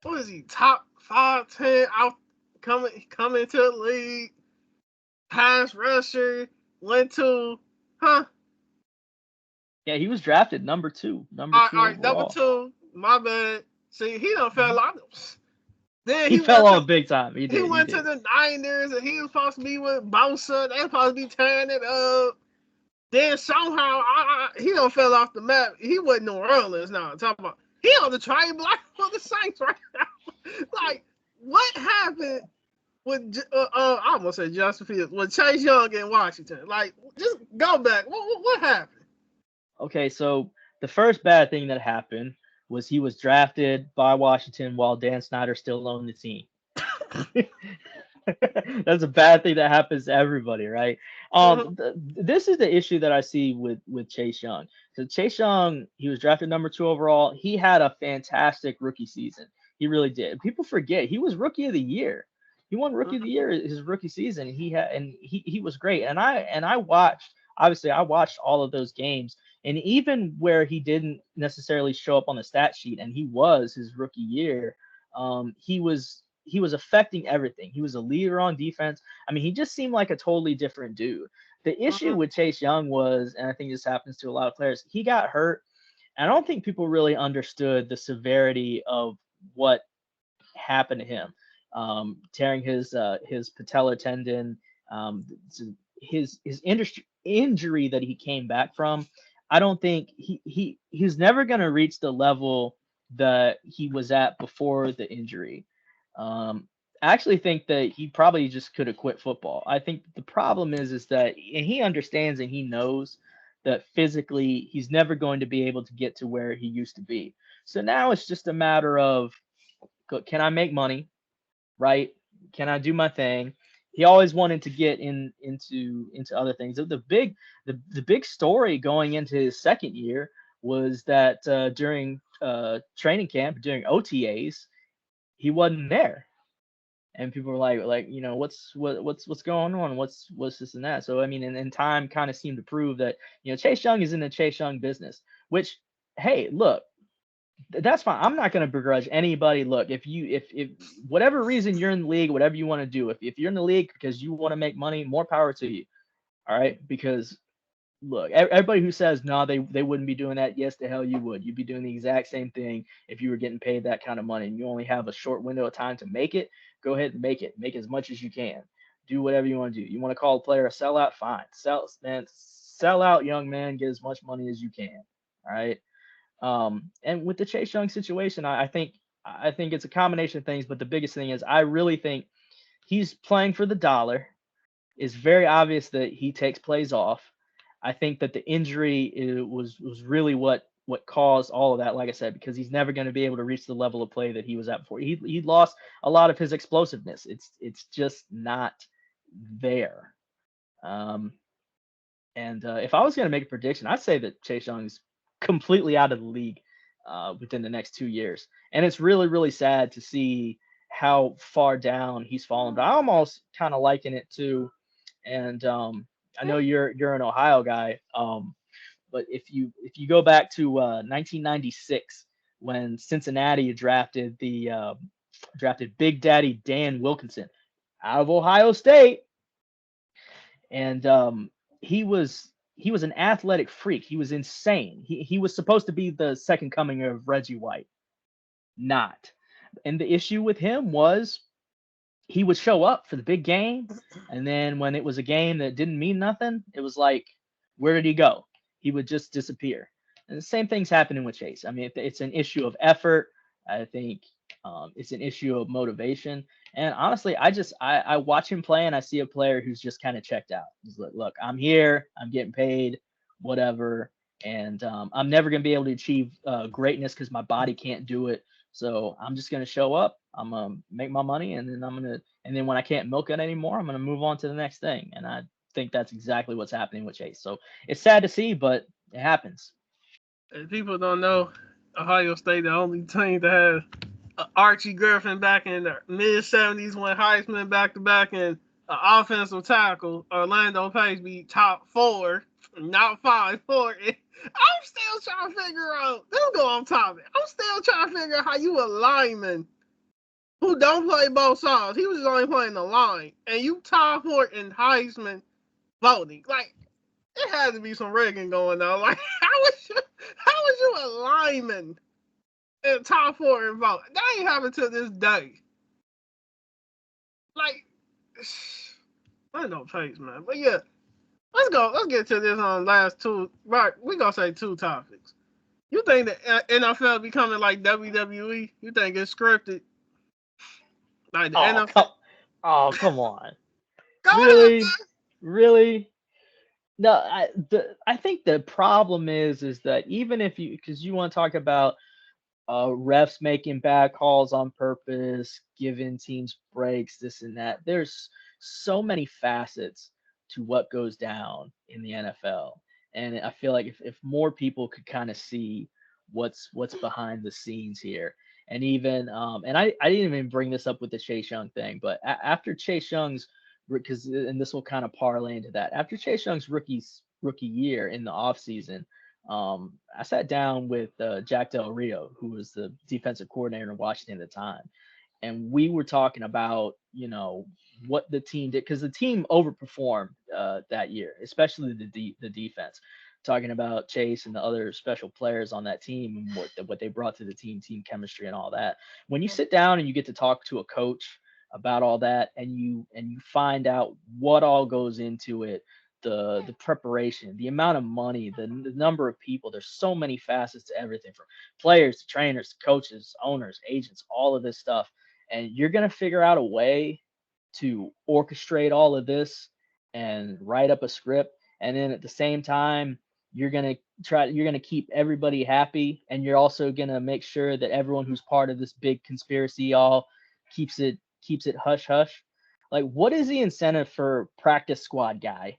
What is he? Top 5-10 out coming to the league. Pass rusher. Went to Yeah, he was drafted number 2. All right, number 2. My bad. See, he done fell off. Then He fell off big time. He did. went to the Niners, and he was supposed to be with Bosa. They supposed to be tearing it up. Then somehow he done fell off the map. He wasn't New Orleans now. I'm talking about he on the trade block for the Saints right now. Like, what happened with I almost said Justin Fields with Chase Young in Washington? Like, just go back. What happened? Okay, so the first bad thing that happened was he was drafted by Washington while Dan Snyder still owned the team. That's a bad thing that happens to everybody, right? This is the issue that I see with Chase Young. So Chase Young, he was drafted number 2 overall. He had a fantastic rookie season. He really did. People forget he was rookie of the year. He won rookie of the year his rookie season. He was great. And I watched, obviously I watched all of those games. And even where he didn't necessarily show up on the stat sheet, and he was his rookie year, he was affecting everything. He was a leader on defense. I mean, he just seemed like a totally different dude. The issue with Chase Young was, and I think this happens to a lot of players, he got hurt. And I don't think people really understood the severity of what happened to him. Tearing his patellar tendon, his injury that he came back from. I don't think he's never going to reach the level that he was at before the injury. I actually think that he probably just could have quit football. I think the problem is that, and he understands and he knows that physically he's never going to be able to get to where he used to be. So now it's just a matter of, can I make money, right? Can I do my thing? He always wanted to get into other things. The big story going into his second year was that during training camp, during OTAs, he wasn't there, and people were like, what's going on? What's this and that? So I mean, and time kind of seemed to prove that Chase Young is in the Chase Young business. Which, hey, look, that's fine. I'm not going to begrudge anybody. Look, if whatever reason you're in the league, whatever you want to do, if you're in the league because you want to make money, more power to you. All right, because look, everybody who says no, they wouldn't be doing that. Yes, the hell you would. You'd be doing the exact same thing if you were getting paid that kind of money, and you only have a short window of time to make it. Go ahead and make it. Make as much as you can. Do whatever you want to do. You want to call a player a sellout? Fine. Sell out, young man. Get as much money as you can. All right. And with the Chase Young situation, I think it's a combination of things, but the biggest thing is I really think he's playing for the dollar. It's very obvious that he takes plays off. I think that the injury was really what caused all of that, like I said, because he's never going to be able to reach the level of play that he was at before. He lost a lot of his explosiveness. It's just not there. And if I was going to make a prediction, I'd say that Chase Young's completely out of the league within the next 2 years. And it's really, really sad to see how far down he's fallen. But I almost kind of liken it to, and I know you're an Ohio guy, but if you go back to 1996 when Cincinnati drafted Big Daddy Dan Wilkinson out of Ohio State, and he was an athletic freak. He was insane. He was supposed to be the second coming of Reggie White. Not. And the issue with him was he would show up for the big game, and then when it was a game that didn't mean nothing, it was like, where did he go? He would just disappear. And the same thing's happening with Chase. I mean, it's an issue of effort. I think it's an issue of motivation. And honestly, I watch him play and I see a player who's just kind of checked out. He's like, look, I'm here, I'm getting paid, whatever. And I'm never going to be able to achieve greatness because my body can't do it. So I'm just going to show up. I'm going to make my money. And then when I can't milk it anymore, I'm going to move on to the next thing. And I think that's exactly what's happening with Chase. So it's sad to see, but it happens. And people don't know Ohio State, the only team that had Archie Griffin back in the mid 70s when Heisman back to back, and offensive tackle Orlando Pace be top 4, not 5, 4. I'm still trying to figure out. Let's go on topic. I'm still trying to figure out how you a lineman who don't play both sides. He was only playing the line, and you top 4 in Heisman voting. Like, it had to be some rigging going on. Like, how was you a lineman? in top 4 in vote. That ain't happened to this day. Like, I know pace, man. But yeah, let's go. Let's get to this on last two. Right, we gonna say 2 topics. You think the NFL becoming like WWE? You think it's scripted? Like the Oh NFL? come, oh come on, Go ahead, really, really? No, I think the problem is that even if you, because you want to talk about refs making bad calls on purpose, giving teams breaks, this and that. There's so many facets to what goes down in the NFL, and I feel like if more people could kind of see what's behind the scenes here, and even and I didn't even bring this up with the Chase Young thing, but after Chase Young's, because and this will kind of parlay into that, after Chase Young's rookie year in the offseason, I sat down with Jack Del Rio, who was the defensive coordinator in Washington at the time, and we were talking about, what the team did, because the team overperformed that year, especially the defense. Talking about Chase and the other special players on that team and what they brought to the team chemistry and all that. When you sit down and you get to talk to a coach about all that, and you find out what all goes into it, the preparation, the amount of money, the number of people. There's so many facets to everything, from players to trainers to coaches, owners, agents, all of this stuff. And you're gonna figure out a way to orchestrate all of this and write up a script. And then at the same time, you're gonna keep everybody happy, and you're also gonna make sure that everyone who's part of this big conspiracy all keeps it hush hush. Like, what is the incentive for practice squad guy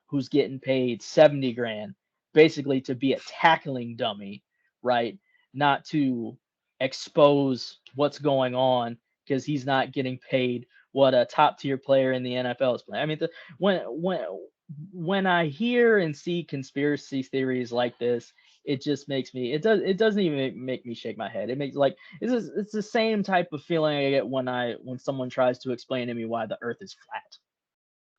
who's getting paid 70 grand basically to be a tackling dummy, right? Not to expose what's going on, because he's not getting paid what a top tier player in the NFL is playing. I mean, when I hear and see conspiracy theories like this, it just makes me, it doesn't even make me shake my head. It makes, like, it's the same type of feeling I get when someone tries to explain to me why the earth is flat.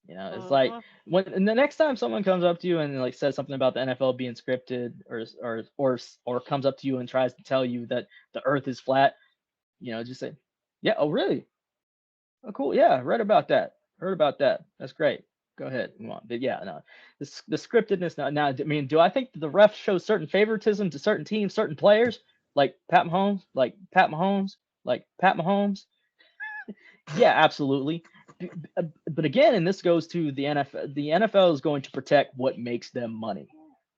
It's like, man. when the next time someone comes up to you and like says something about the NFL being scripted, or comes up to you and tries to tell you that the earth is flat, just say, "Yeah, oh really? Oh cool. Yeah, read about that. Heard about that. That's great. Go ahead, move on." But yeah, no, the scriptedness. Now, I mean, do I think that the refs show certain favoritism to certain teams, certain players, like Pat Mahomes, like Pat Mahomes? Yeah, absolutely. But again, and this goes to the NFL. The NFL is going to protect what makes them money,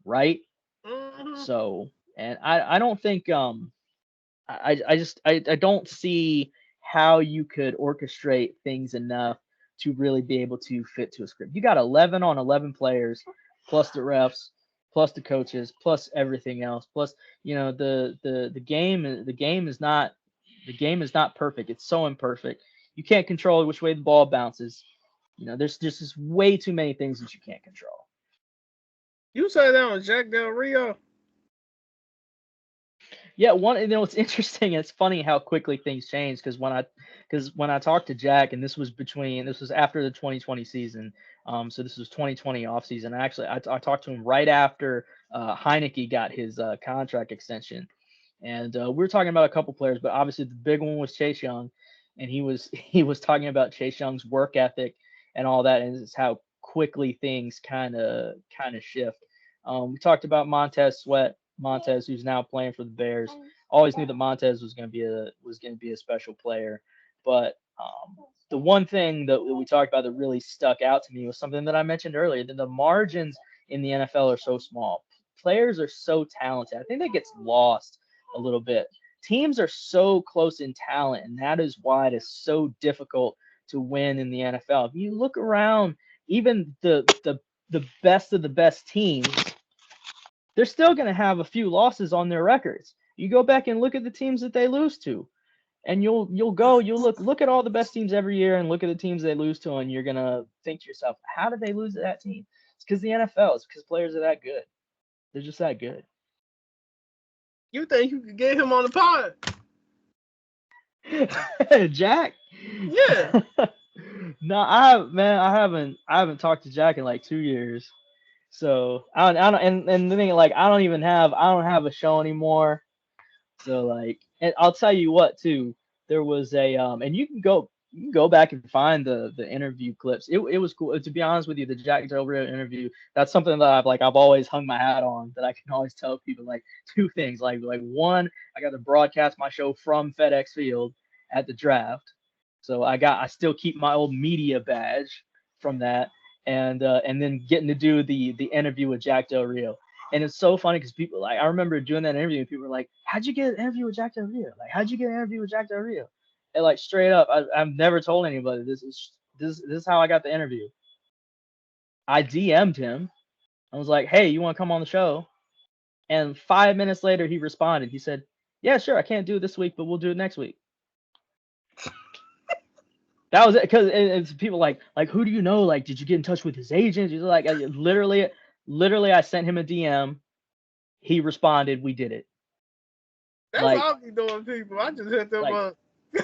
right? Mhm. So, and I don't think I don't see how you could orchestrate things enough to really be able to fit to a script. You got 11 on 11 players, plus the refs, plus the coaches, plus everything else, plus the game is not perfect. It's so imperfect. You can't control which way the ball bounces. There's just way too many things that you can't control. You say that on Jack Del Rio? Yeah, it's interesting. It's funny how quickly things change, because when I talked to Jack, and this was after the 2020 season. So this was 2020 off season. Actually, I talked to him right after Heineke got his contract extension, and we were talking about a couple players, but obviously the big one was Chase Young, and he was talking about Chase Young's work ethic and all that, and it's how quickly things kind of shift. We talked about Montez, who's now playing for the Bears. Always knew that Montez was going to be a special player, but the one thing that we talked about that really stuck out to me was something that I mentioned earlier: that the margins in the NFL are so small. Players are so talented. I think that gets lost a little bit. Teams are so close in talent, and that is why it is so difficult to win in the NFL. If you look around, even the best of the best teams, they're still going to have a few losses on their records. You go back and look at the teams that they lose to, and you'll look at all the best teams every year and look at the teams they lose to, and you're going to think to yourself, how did they lose to that team? It's because the NFL. It's because players are that good. They're just that good. You think you could get him on the pod? Jack? Yeah. No, I haven't talked to Jack in like 2 years. So I don't, and the thing, like, I don't have a show anymore. So like, And I'll tell you what too. There was a and you can go back and find the interview clips. It was cool. To be honest with you, the Jack Del Rio interview, that's something that I've always hung my hat on, that I can always tell people like two things. Like one, I got to broadcast my show from FedEx Field at the draft. So I still keep my old media badge from that, and then getting to do the interview with Jack Del Rio. And it's so funny because people, like, I remember doing that interview and people were like, "How'd you get an interview with Jack Del Rio? Like, how'd you get an interview with Jack Del Rio?" And like straight up, I've never told anybody this is how I got the interview. I DM'd him. I was like, "Hey, you want to come on the show?" And 5 minutes later, he responded. He said, "Yeah, sure. I can't do it this week, but we'll do it next week." That was it. Because it's people like, who do you know? Like, did you get in touch with his agent? He's like, literally, I sent him a DM. He responded. We did it. That's Like, what I'll be doing, people. I just hit them like, up.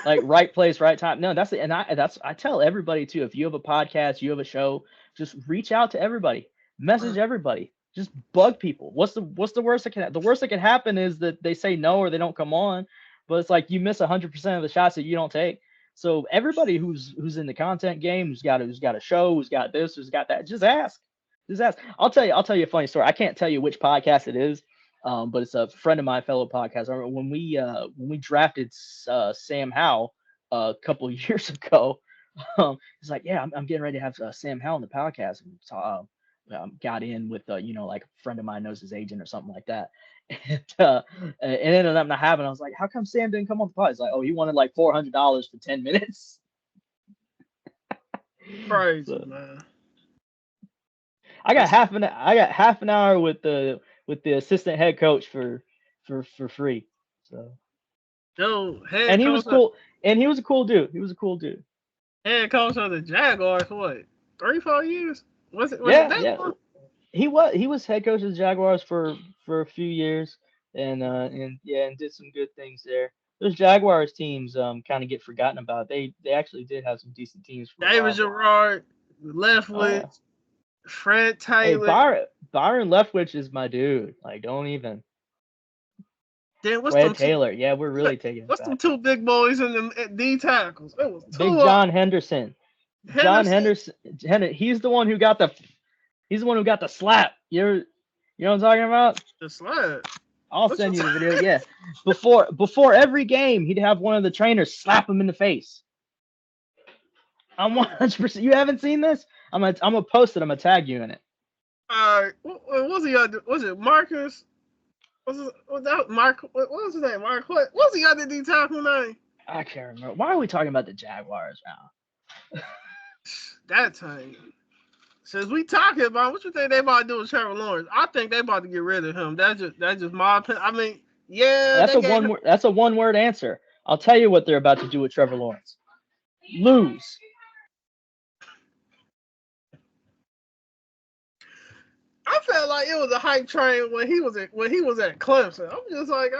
like right place, right time. No, that's it. And I tell everybody too. If you have a podcast, you have a show, just reach out to everybody, message everybody, just bug people. What's the worst that can the worst that can happen is that they say no or they don't come on. But it's like you miss 100% of the shots that you don't take. So everybody who's in the content game, who's got a show, who's got this, who's got that, just ask. Just ask. I'll tell you a funny story. I can't tell you which podcast it is, but it's a friend of mine, fellow podcast. I remember when we drafted Sam Howell a couple of years ago. He's like, "Yeah, I'm getting ready to have Sam Howell on the podcast," and so, got in with like a friend of mine knows his agent or something like that, and it ended up not happening. I was like, "How come Sam didn't come on the podcast?" He's like, "Oh, he wanted like $400 for 10 minutes." Crazy, So, man. I got half an hour with the assistant head coach for free. So, Dude, and he was cool, and he was a cool dude. He was a cool dude. head coach of the Jaguars for what? 3-4 years? Was it Yeah, that yeah. long? He was head coach of the Jaguars for a few years, and did some good things there. Those Jaguars teams kind of get forgotten about. They actually did have some decent teams for a David while. Gerard, Oh yeah. Leftwich, Fred Hey, Taylor. Byron Leftwich is my dude. Like, don't even. Then Fred Taylor. Yeah, we're really taking it what's them back. two big boys in the D tackles? It was Big two John Henderson. John Henderson. Henderson. He's the one who got the. He's the one who got the slap. You know what I'm talking about? The slab. I'll What's send you the- the video. Yeah. Before every game, he'd have one of the trainers slap him in the face. I'm 100%. You haven't seen this? I'm gonna post it. I'm gonna tag you in it. What was he? Was it Marcus? Was that Mark? What was his name? Mark? What was the other D tackle name? I can't remember. Why are we talking about the Jaguars now? That time. Since we talking about what you think they about to do with Trevor Lawrence, I think they about to get rid of him. That's just my opinion. I mean, yeah, That's a one word answer. I'll tell you what they're about to do with Trevor Lawrence. Lose. I felt like it was a hype train when he was at Clemson. I'm just like,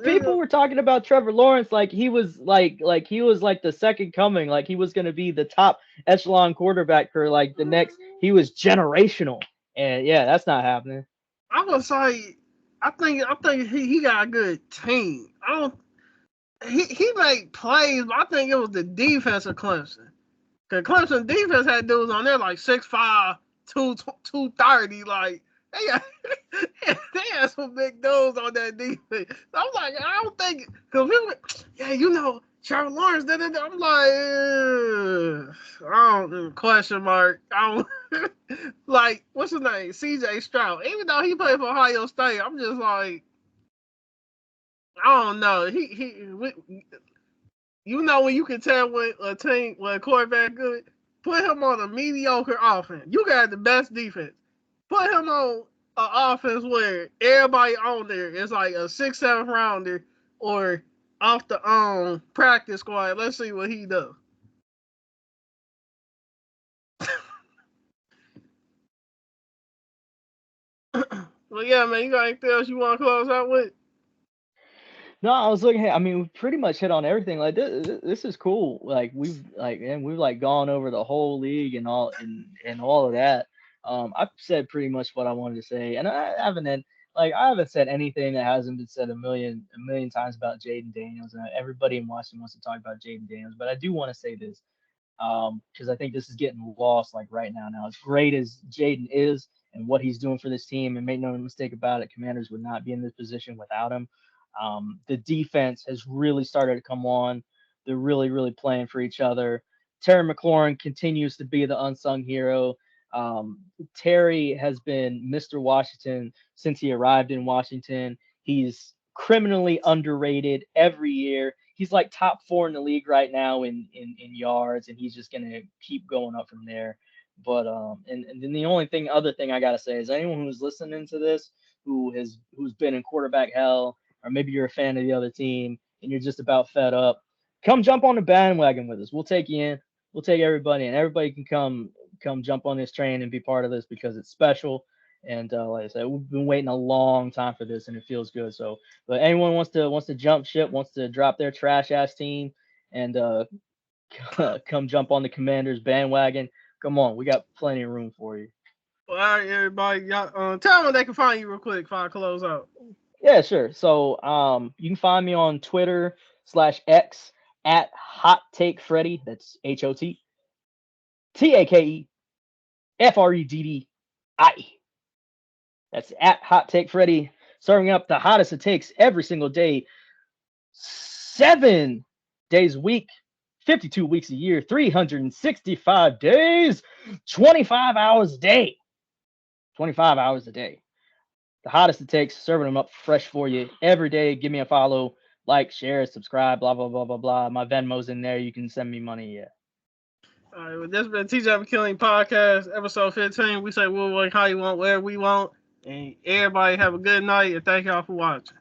People were talking about Trevor Lawrence like he was like the second coming, like he was gonna be the top echelon quarterback for like the next. He was generational, and yeah, that's not happening. I was like, I think he got a good team. He made plays, but I think it was the defense of Clemson. Cause Clemson defense had dudes on there like 6'5", 230, like they had some big dudes on that defense. So I'm like, I don't think, cause Trevor Lawrence. I'm like, I don't question mark. I don't like what's his name, C.J. Stroud. Even though he played for Ohio State, I'm just like, I don't know. When you can tell when a quarterback good. Put him on a mediocre offense. You got the best defense. Put him on an offense where everybody on there is like a 6th, 7th rounder or off the practice squad. Let's see what he does. Well, yeah, man, you got anything else you want to close out with? No, I was looking at. I mean, we pretty much hit on everything. Like this is cool. Like we've gone over the whole league and all of that. I've said pretty much what I wanted to say, and I haven't. Like I haven't said anything that hasn't been said a million times about Jaden Daniels, and everybody in Washington wants to talk about Jaden Daniels. But I do want to say this because I think this is getting lost like right now. Now, as great as Jaden is and what he's doing for this team, and make no mistake about it, Commanders would not be in this position without him. The defense has really started to come on. They're really, really playing for each other. Terry McLaurin continues to be the unsung hero. Terry has been Mr. Washington since he arrived in Washington. He's criminally underrated every year. He's like top 4 in the league right now in yards, and he's just gonna keep going up from there. But and then the only other thing I gotta say is anyone who's listening to this who's been in quarterback hell, or maybe you're a fan of the other team and you're just about fed up, come jump on the bandwagon with us. We'll take you in. We'll take everybody in. Everybody can come jump on this train and be part of this because it's special. And like I said, we've been waiting a long time for this, and it feels good. So, but anyone wants to jump ship, wants to drop their trash ass team, and come jump on the Commanders bandwagon. Come on, we got plenty of room for you. All right, everybody. Y'all, tell them where they can find you real quick before I close out. Yeah, sure. So you can find me on Twitter/X at Hot Take Freddy. That's HOTTAKEFREDDIE. That's at Hot Take Freddy, serving up the hottest it takes every single day, 7 days a week, 52 weeks a year, 365 days, 25 hours a day. 25 hours a day. The hottest it takes, serving them up fresh for you every day. Give me a follow, like, share, subscribe, blah, blah, blah, blah, blah. My Venmo's in there. You can send me money, yeah. All right, well, this has been TJ Mckinley Podcast, episode 15. We say we'll work how you want, where we want. And everybody have a good night, and thank y'all for watching.